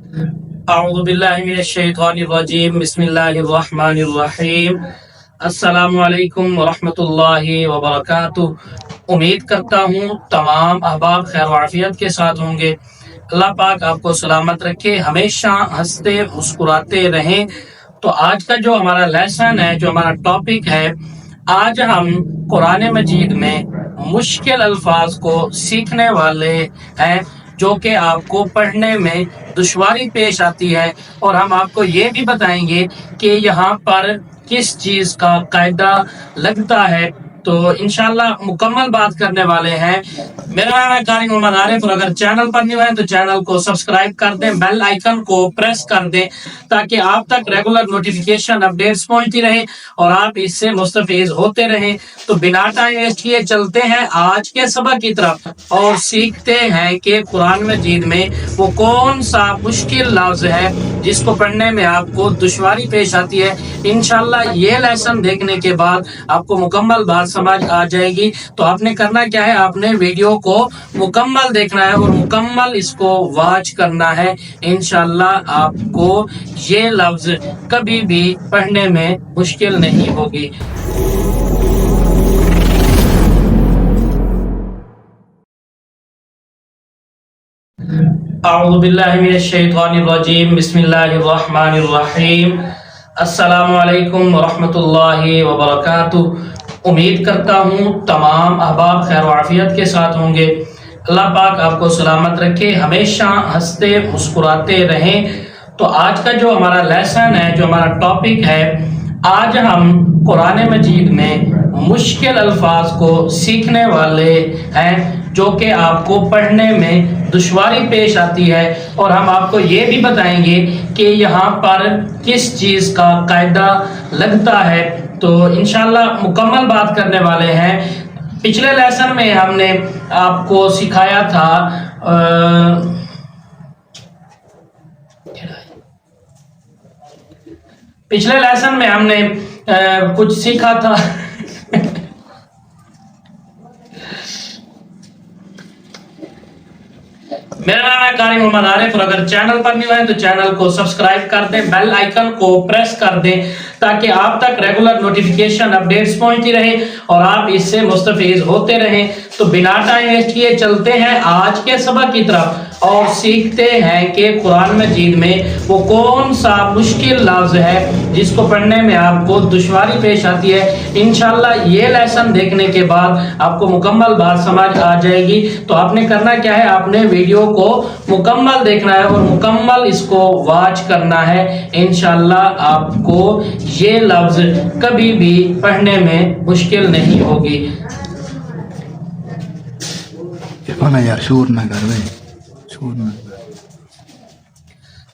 اعوذ باللہ من الشیطان الرجیم بسم اللہ الرحمن الرحیم السلام علیکم ورحمۃ اللہ وبرکاتہ۔ امید کرتا ہوں تمام احباب خیر و عافیت کے ساتھ ہوں گے۔ اللہ پاک آپ کو سلامت رکھے، ہمیشہ ہنستے مسکراتے رہیں۔ تو آج کا جو ہمارا لیسن ہے، جو ہمارا ٹاپک ہے، آج ہم قرآن مجید میں مشکل الفاظ کو سیکھنے والے ہیں جو کہ آپ کو پڑھنے میں دشواری پیش آتی ہے، اور ہم آپ کو یہ بھی بتائیں گے کہ یہاں پر کس چیز کا قاعدہ لگتا ہے۔ تو انشاءاللہ مکمل بات کرنے والے ہیں۔ میرا نام ہے قاری محمد عارف، اور اگر چینل پر نیو ہے تو چینل کو سبسکرائب کر دیں، بیل آئیکن کو پریس کر دیں تاکہ آپ تک ریگولر نوٹیفیکیشن اپڈیٹس پہنچتی رہیں اور آپ اس سے مستفید ہوتے رہیں۔ تو بنا ٹائم ویسٹ کیے چلتے ہیں آج کے سبق کی طرف اور سیکھتے ہیں کہ قرآن مجید میں وہ کون سا مشکل لفظ ہے جس کو پڑھنے میں آپ کو دشواری پیش آتی ہے۔ انشاءاللہ یہ لیسن دیکھنے کے بعد آپ کو مکمل بات سمجھ آ جائے گی۔ تو آپ نے کرنا کیا ہے، آپ نے ویڈیو کو مکمل دیکھنا ہے اور مکمل اس کو واچ کرنا ہے۔ انشاءاللہ آپ کو یہ لفظ کبھی بھی پڑھنے میں مشکل نہیں ہوگی۔ اعوذ باللہ من الشیطان الرجیم بسم اللہ الرحمن الرحیم السلام علیکم ورحمۃ اللہ وبرکاتہ۔ امید کرتا ہوں تمام احباب خیر و عافیت کے ساتھ ہوں گے۔ اللہ پاک آپ کو سلامت رکھے، ہمیشہ ہنستے مسکراتے رہیں۔ تو آج کا جو ہمارا لیسن ہے، جو ہمارا ٹاپک ہے، آج ہم قرآن مجید میں مشکل الفاظ کو سیکھنے والے ہیں جو کہ آپ کو پڑھنے میں دشواری پیش آتی ہے، اور ہم آپ کو یہ بھی بتائیں گے کہ یہاں پر کس چیز کا قاعدہ لگتا ہے۔ تو انشاءاللہ مکمل بات کرنے والے ہیں۔ پچھلے لیسن میں ہم نے آپ کو سکھایا تھا پچھلے لیسن میں ہم نے کچھ سیکھا تھا میرا نام ہے قاری محمد عارف، اور اگر چینل پر نیو ہے تو چینل کو سبسکرائب کر دیں، بیل آئیکن کو پریس کر دیں تاکہ آپ تک ریگولر نوٹیفیکیشن اپڈیٹس پہنچتی رہیں اور آپ اس سے مستفید ہوتے رہیں۔ تو بنا ٹائم ویسٹ کیے چلتے ہیں آج کے سبق کی طرف اور سیکھتے ہیں کہ قرآن مجید میں وہ کون سا مشکل لفظ ہے جس کو پڑھنے میں آپ کو دشواری پیش آتی ہے۔ انشاءاللہ یہ لیسن دیکھنے کے بعد آپ کو مکمل بات سمجھ آ جائے گی۔ تو آپ نے کرنا کیا ہے، آپ نے ویڈیو کو مکمل دیکھنا ہے اور مکمل اس کو واچ کرنا ہے۔ انشاءاللہ آپ کو یہ لفظ کبھی بھی پڑھنے میں مشکل نہیں ہوگی۔ یار شور نہ کر بھائی، شور نہ کر۔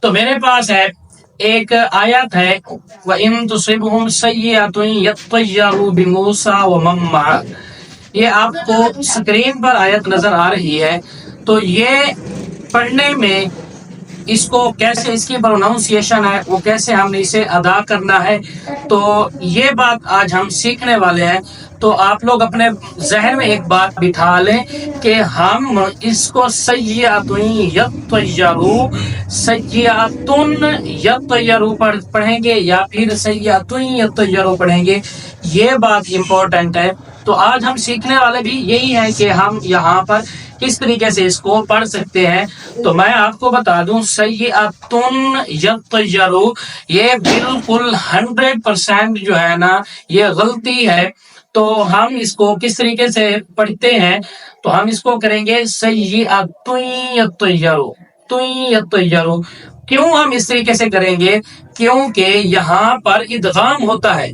تو میرے پاس ہے ایک آیت ہے، وَإِن تُصِبْهُمْ سَيِّئَةٌ يَطَّيَّرُوا بِمُوسَىٰ وَمَن مَّعَهُ۔ یہ آپ کو سکرین پر آیت نظر آ رہی ہے۔ تو یہ پڑھنے میں اس کو کیسے، اس کی پروناؤنسیشن ہے وہ کیسے ہم نے اسے ادا کرنا ہے، تو یہ بات آج ہم سیکھنے والے ہیں۔ تو آپ لوگ اپنے ذہن میں ایک بات بٹھا لیں کہ ہم اس کو سیئۃ یطیروا، سیئۃ یطیروا پڑھیں گے یا پھر سیئۃ یطیروا پڑھیں گے، یہ بات امپورٹنٹ ہے۔ تو آج ہم سیکھنے والے بھی یہی ہیں کہ ہم یہاں پر کس طریقے سے اس کو پڑھ سکتے ہیں۔ تو میں آپ کو بتا دوں، سیئۃ یطیروا یہ بالکل 100% جو ہے نا یہ غلطی ہے۔ تو ہم اس کو کس طریقے سے پڑھتے ہیں، تو ہم اس کو کریں گے سیئۃ یطیروا۔ کیوں ہم اس طریقے سے کریں گے؟ کیونکہ یہاں پر ادغام ہوتا ہے،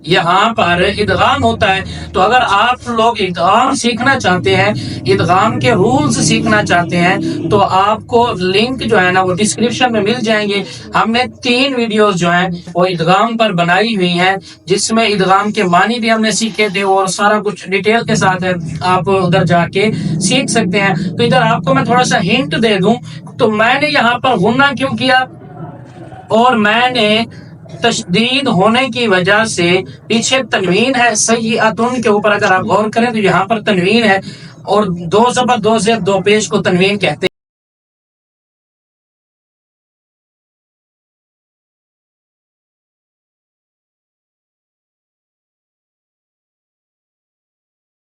یہاں پر ادغام ہوتا ہے۔ تو اگر آپ لوگ ادغام سیکھنا چاہتے ہیں، ادغام کے رولز سیکھنا چاہتے ہیں، تو آپ کو لنک جو ہے نا وہ ڈسکرپشن میں مل جائیں گے۔ ہم نے 3 ویڈیوز جو ہیں وہ ادغام پر بنائی ہوئی ہیں، جس میں ادغام کے معنی بھی ہم نے سیکھے تھے اور سارا کچھ ڈیٹیل کے ساتھ ہے، آپ ادھر جا کے سیکھ سکتے ہیں۔ تو ادھر آپ کو میں تھوڑا سا ہنٹ دے دوں، تو میں نے یہاں پر غنہ کیوں کیا، اور میں نے تشدید ہونے کی وجہ سے پیچھے تنوین ہے سیئۃ کے اوپر، اگر آپ غور کریں تو یہاں پر تنوین ہے، اور 2 زبر 2 زیر 2 پیش کو تنوین کہتے ہیں۔